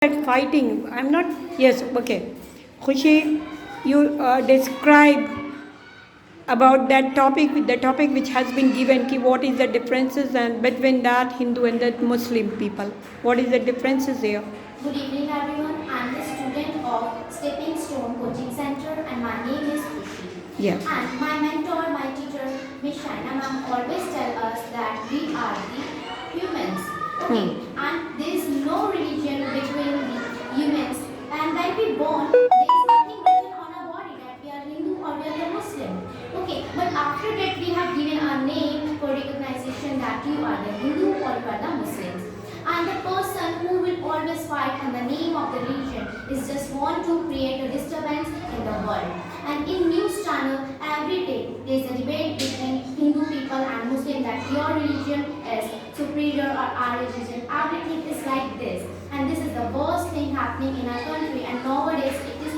that fighting. I'm not. Yes, okay. Khushi, you describe about that topic, the topic which has been given. Ki what is the differences and between that Hindu and that Muslim people? What is the differences here? Good evening, everyone. I'm the student of Stepping Stone Coaching Center, and my name is Khushi. Yeah. And my mentor, my teacher, Miss Shaina ma'am, always tell us that we are the humans. Okay. And there is no religion between the humans. And when we born, there is nothing written on our body that we are Hindu or we are the Muslim. Okay. But after that, we have given a name for recognition that you are the Hindu or you are the Muslims. And the person who will always fight on the name of the religion is just want to create a disturbance in the world. And in news channel every day there is a debate between Hindu people and Muslim that your religion is superior or our religion. Everything is like this, and this is the worst thing happening in our country. And nowadays it is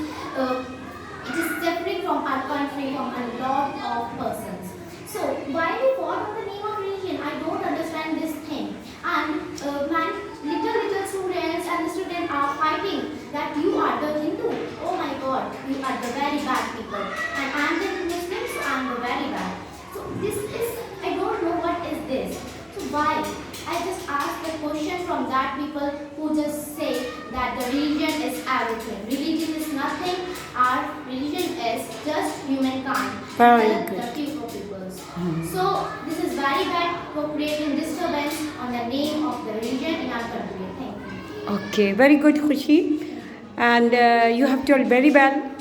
suffering from our country from a lot of persons. So why we fought on the name of religion? I don't understand this thing. And my little students and the students are fighting that you are the Hindu. Oh my God, you are the very bad people. And I am the Muslim, so I am the very bad. So this is, I don't know what is this. So why? I just ask the question from that people who just say that the religion is everything. Religion is nothing. Our religion is just humankind. Very the good. few peoples. So this is very bad for creating disturbance on the name of the religion in our country. Thank you. Okay, very good, Khushi. And you have told very well.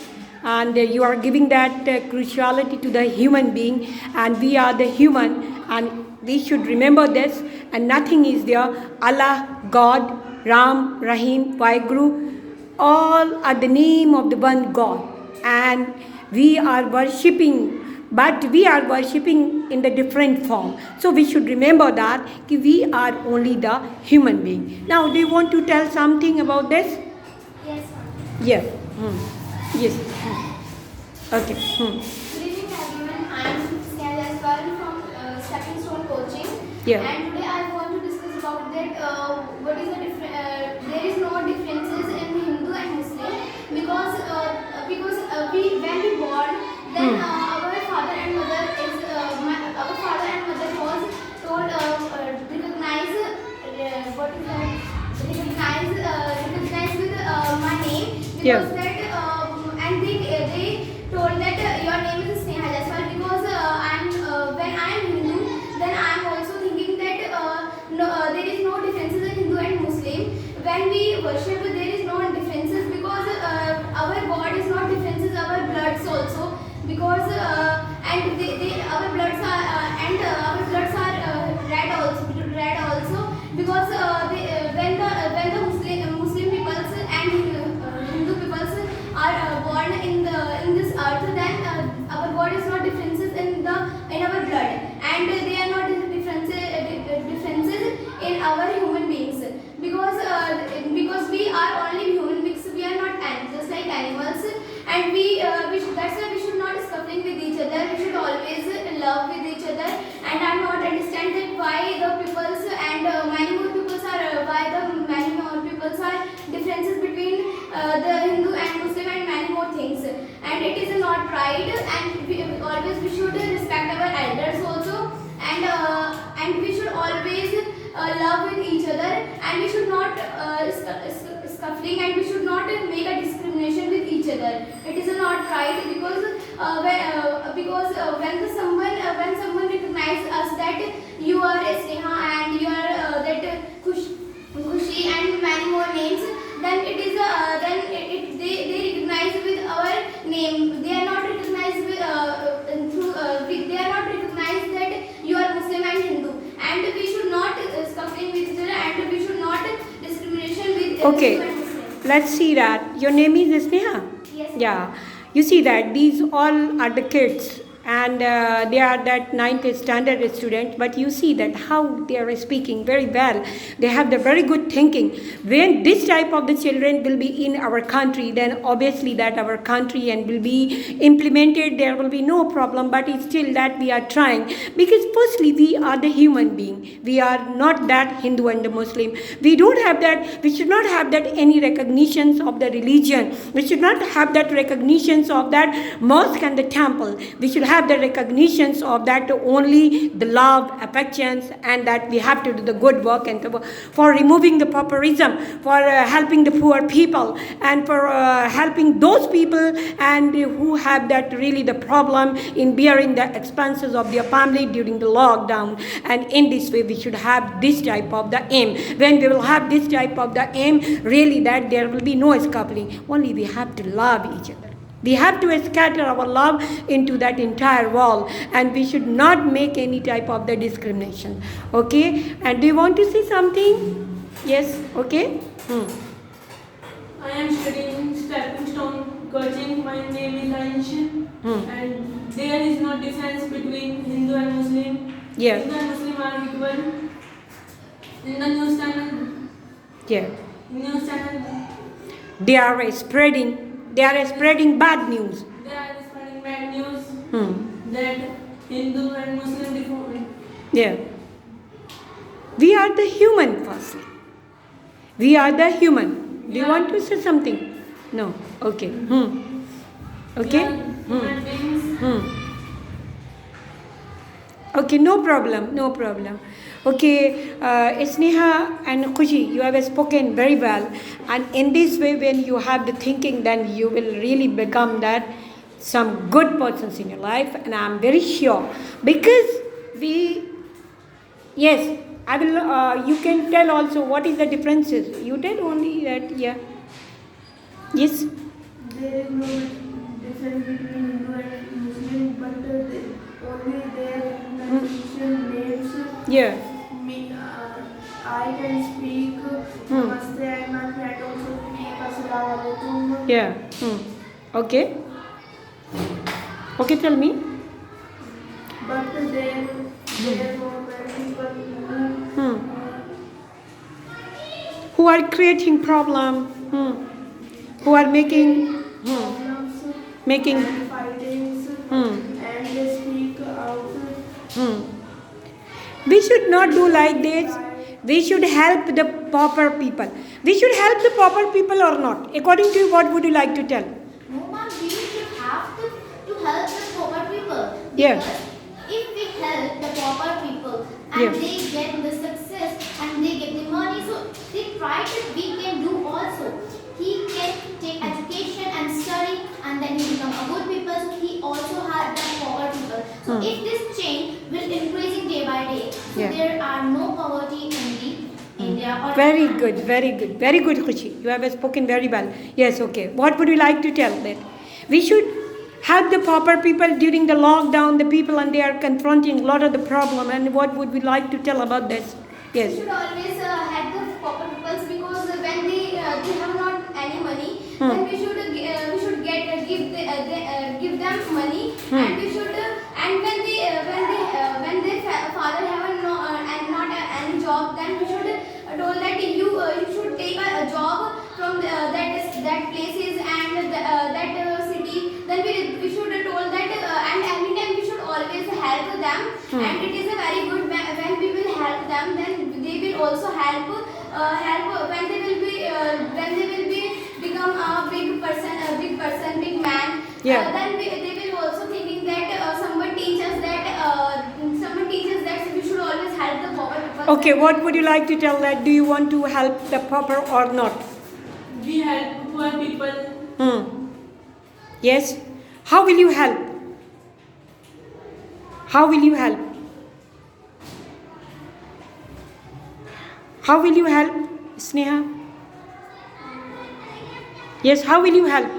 And you are giving that cruciality to the human being, and we are the human, and we should remember this. And nothing is there. Allah, God, Ram, Rahim, Vaheguru, all are the name of the one God, and we are worshipping. But we are worshipping in the different form. So we should remember that we are only the human being. Now, do you want to tell something about this? Yes, ma'am. Yes. Yes. Okay. Good evening, everyone. I am Sneha Jaiswal from Stepping Stone Coaching. Yeah. And today I want to discuss about that. What is the there is no differences in Hindu and Muslim because we when we born, then our father and mother is our father and mother was told recognize what is that recognize with my name because Yeah. that and they told that your name is Sneha Jaiswal because when I am Hindu, then I am also thinking that there is no differences in Hindu and Muslim. When we worship, there is no differences because our God is not differences. Our bloods also because and our bloods are our bloods are red also because when the Muslim peoples and Hindu peoples are born in this earth, then our God is not differences in our blood, and they are not differences in our human beings because we are only human beings. We are not just like animals, and that's why we should not scuffling with each other. We should always love with each other. And I'm not understand that why the peoples and many more peoples are why the many more peoples are differences between the Hindu and Muslim and many more things. And it is not right. And we should respect our elders also. And we should always love with each other. And we should not scuffling, and we should not make a discrimination with each other. It is not right because when someone recognizes us that you are a Sneha and you are that Khushi and many more names, then it is they recognize with our name. They are not recognized they are not recognized that you are Muslim and Hindu, and we should not scuffling with each other, and we should not discrimination with Okay. Hindu and Muslim. Let's see that. Your name is Sneha? Yes. Yeah. You see that these all are the kids and they are that ninth standard student, but you see that how they are speaking very well. They have the very good thinking. When this type of the children will be in our country, then obviously that our country and will be implemented, there will be no problem. But it's still that we are trying, because firstly we are the human being. We are not that Hindu and the Muslim. We don't have that. We should not have that any recognitions of the religion. We should not have that recognitions of that mosque and the temple. We should have the recognitions of that only the love, affections, and that we have to do the good work and for removing the pauperism, for helping the poor people, and for helping those people and who have that really the problem in bearing the expenses of their family during the lockdown. And in this way we should have this type of the aim. When we will have this type of the aim, really that there will be no escaping. Only we have to love each other. We have to scatter our love into that entire world, and we should not make any type of the discrimination. Okay? And do you want to say something? Yes? Okay? I am studying stepping stone coaching. My name is Aish, and there is no difference between Hindu and Muslim. Yeah. Hindu and Muslim are equal. In the news channel, Yeah. they are They are spreading bad news. spreading bad news that Hindu and Muslim different. Yeah. We are the human firstly. We are the human. Do you want to say something? No. Okay. Okay? We are human beings. Okay, no problem. Okay, Sneha and Khushi, you have spoken very well. And in this way, when you have the thinking, then you will really become that some good persons in your life. And I'm very sure. Because yes, I will, you can tell also what is the differences. You tell only that, yeah. Yes? There is no difference between Hindu and Muslim, but only their tradition names. Yeah. I can speak Namaste, and my friend also speak Assalamualaikum. Yeah. Okay. Okay, tell me. But there were many people who are creating problem, who are making and fightings, and they speak out. We should not do like this. We should help the pauper people. We should help the pauper people or not? According to you, what would you like to tell? No, ma'am, we should have to help the poor people. Yeah. Because if we help the poor people and Yeah. they get the success and they get the money, so they try that we can do also. He can take education and study and then he become a good people, so he also has the poor people. So if this change will increasing day by day, so Yeah. there are no poverty in the India or Very good, Khushi. You have spoken very well. Yes, okay. What would you like to tell that? We should help the pauper people during the lockdown, the people, and they are confronting a lot of the problem. And what would we like to tell about this? Yes. We should always help the poor peoples, because when they have not any money, then we should give them money, and we should and when they father have not any job, then we should told that you should take a job from that places and that city. Then we should told that and every time we should always help them, and it is a very good when we will help them, then they will also help when they will be become a big person, big man. Yeah. Then they will also thinking that someone teaches that we should always help the poor people. Okay, what would you like to tell that? Do you want to help the pauper or not? We help poor people. Yes? How will you help? How will you help? How will you help, Sneha? Yes, how will you help?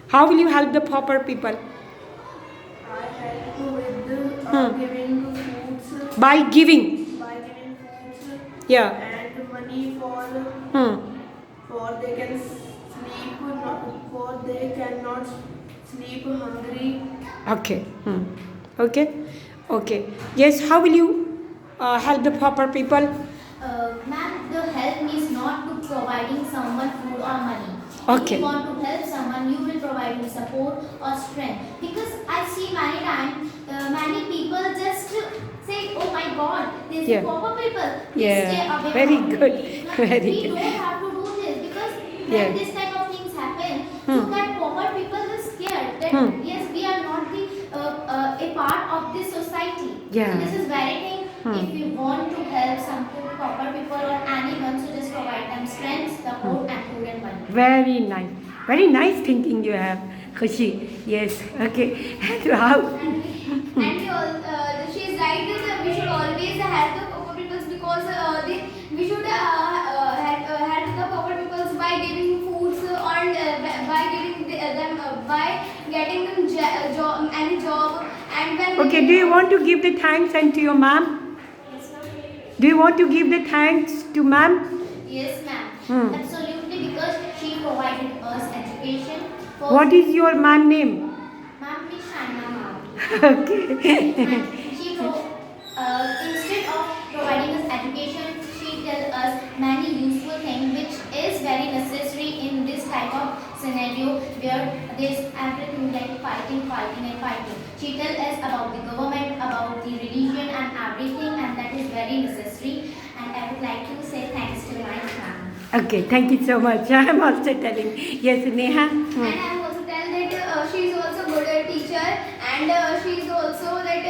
How will you help the pauper people? I help with giving foods. By giving. By giving foods Yeah. and money for they can sleep, for they cannot sleep hungry. Okay. Okay. Okay. Yes. How will you help the pauper people? Ma'am, the help means not to providing someone food or money. Okay. If you want to help someone, you will provide him support or strength. Because I see many times, many people just say, "Oh my God, these Yeah. pauper people, Yeah. stay away Very from good. me." Very We good. don't have to do this because Yeah. when this type of things happen, so that pauper people are scared that yes, we are not the a part of this society. Yeah. So this is very thing. If you want to help some pauper people or anyone, so just provide them strength, support, and food and money. Very nice. Very nice thinking you have, Khushi. Yes. Okay. And how? And we all, she is right that we should always help the pauper peoples because we should help the pauper peoples by giving foods or by giving them by getting them any job and when Okay. Do you want to give the thanks and to your mom? Do you want to give the thanks to ma'am? Yes, ma'am. Absolutely, because she provided us education. For What is your mom name? Ma'am, Miss Shaina ma'am. Okay. She instead of providing us education, she tell us many useful things which is very necessary in this type of scenario where there's everything like fighting. She tell us about the government, about the religion and everything, and that is very necessary. And I would like to say thanks to my ma'am. Okay. Thank you so much. I am also telling. Yes, Neha. And I am also tell that she is also good teacher and she is also that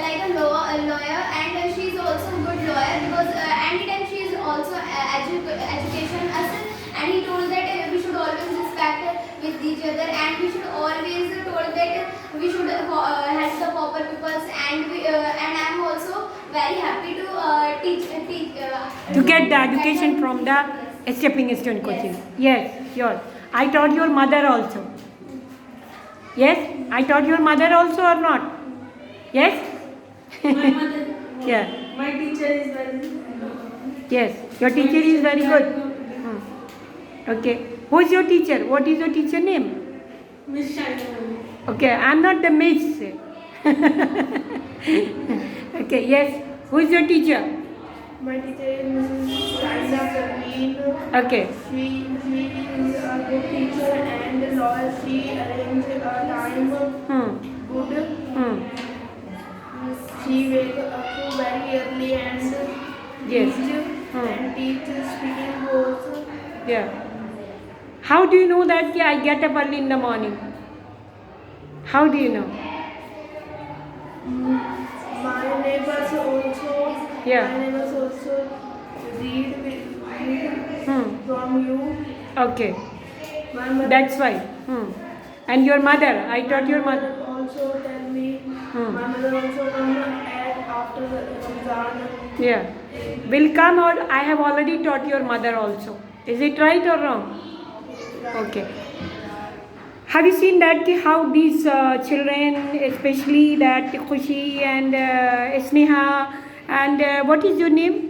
like a lawyer and she is also good lawyer because anytime she is also education us and he told that we should always respect with each other and we should always told that we should help the pauper peoples and and I am also very happy to teach To get the education from the stepping stone coaching. Yes, sure. I taught your mother also. Yes, I taught your mother also or not? Yes. My mother, Yeah. my teacher is very Yes, your teacher is very good. Okay. Who is your teacher? What is your teacher name? Miss Shaina ma'am. Okay, I'm not the miss. Okay. Yes. Who is your teacher? My teacher is Mrs. Shaina Praveen. Okay. She is a good teacher and lawyer. She arranges a time good. She wakes up very early and Yes. and teach speaking course. Yeah. How do you know that I get up early in the morning? How do you know? My neighbors also. Yeah. My neighbors also read from you. Okay. My mother That's why. And your mother? I taught your mother. also tell me. My mother also come at after the Ramzan. Yeah. Will come or I have already taught your mother also. Is it right or wrong? Okay. Have you seen that how these children, especially that Khushi and Sneha and what is your name?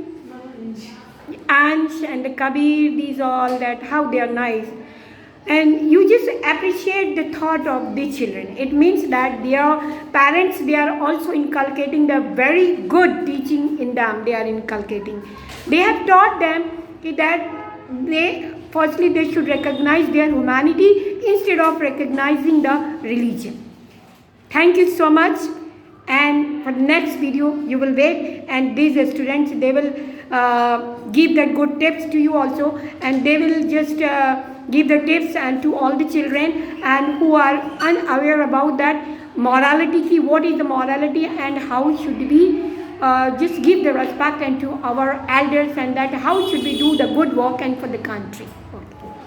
Ansh and Kabir, these all that how they are nice. And you just appreciate the thought of the children. It means that their parents, they are also inculcating the very good teaching in them. They are inculcating. They have taught them that firstly they should recognize their humanity instead of recognizing the religion. Thank you so much. And for the next video, you will wait, and these students, they will give the good tips to you also, and they will just give the tips and to all the children and who are unaware about that morality, what is the morality and how should we just give the respect and to our elders and that how should we do the good work and for the country.